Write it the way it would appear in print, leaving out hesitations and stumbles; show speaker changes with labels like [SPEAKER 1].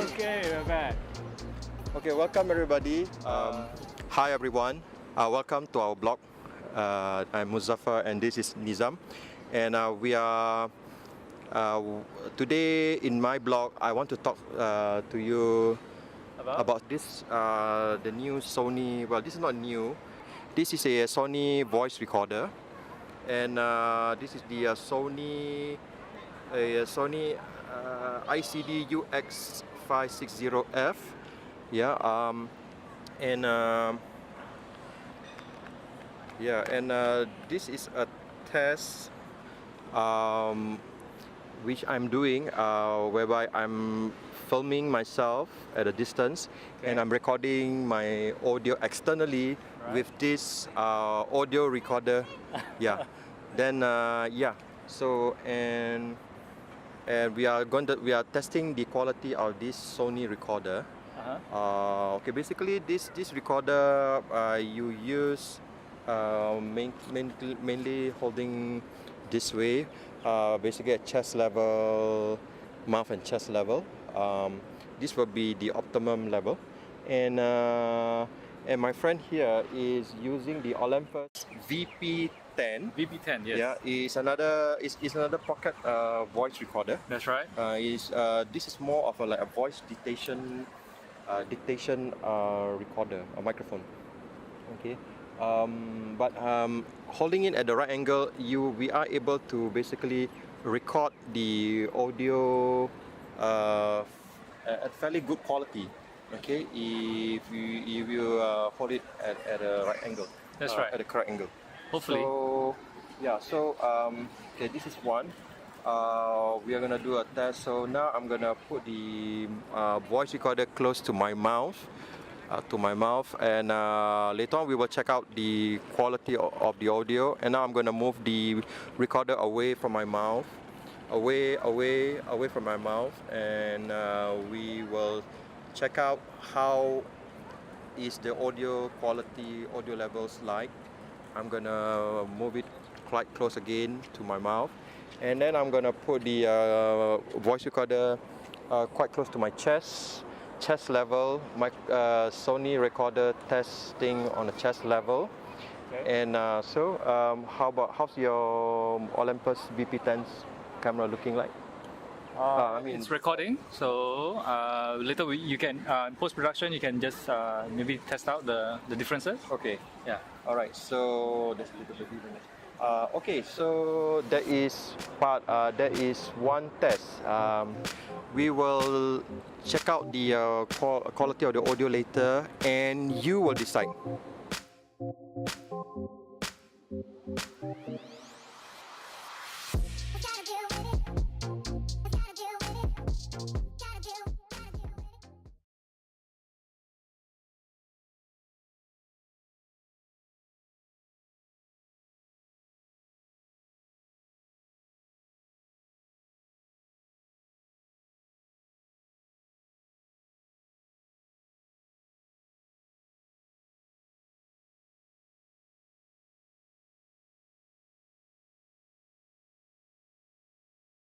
[SPEAKER 1] Okay, we're back.
[SPEAKER 2] Okay, welcome everybody. Hi everyone. Welcome to our blog. I'm Muzaffar and this is Nizam. And we are today in my blog. I want to talk to you about this the new Sony. Well, this is not new. This is a Sony voice recorder, and this is the Sony ICD-UX560F. Yeah. This is a test which I'm doing, whereby I'm filming myself at a distance, and I'm recording my audio externally with this audio recorder. Yeah. Then So we are testing the quality of this Sony recorder. Okay, basically this recorder you use mainly holding this way, basically at chest level, mouth and chest level. This will be the optimum level, and my friend here is using the Olympus VP-10.
[SPEAKER 1] VP-10, yes.
[SPEAKER 2] Yeah, is another pocket voice recorder.
[SPEAKER 1] That's right.
[SPEAKER 2] This is more of like a voice dictation recorder, a microphone. Okay. But holding it at the right angle, we are able to basically record the audio at fairly good quality. Okay, if you hold it at the right angle.
[SPEAKER 1] That's right.
[SPEAKER 2] At the correct angle.
[SPEAKER 1] Hopefully.
[SPEAKER 2] So yeah. So okay, this is one. We are gonna do a test. So now I'm gonna put the voice recorder close to my mouth. And later on we will check out the quality of the audio. And now I'm going to move the recorder away from my mouth, away from my mouth, and we will check out how is the audio quality, audio levels like. I'm going to move it quite close again to my mouth, and then I'm going to put the voice recorder quite close to my chest level. My Sony recorder testing on the chest level. Okay. And how's your Olympus VP-10's camera looking like?
[SPEAKER 1] It's recording, so later you can in post-production you can just maybe test out the differences.
[SPEAKER 2] Okay.
[SPEAKER 1] Yeah.
[SPEAKER 2] All right. So there's a little bit different. Okay. So that is one test. We will check out the quality of the audio later, and you will decide.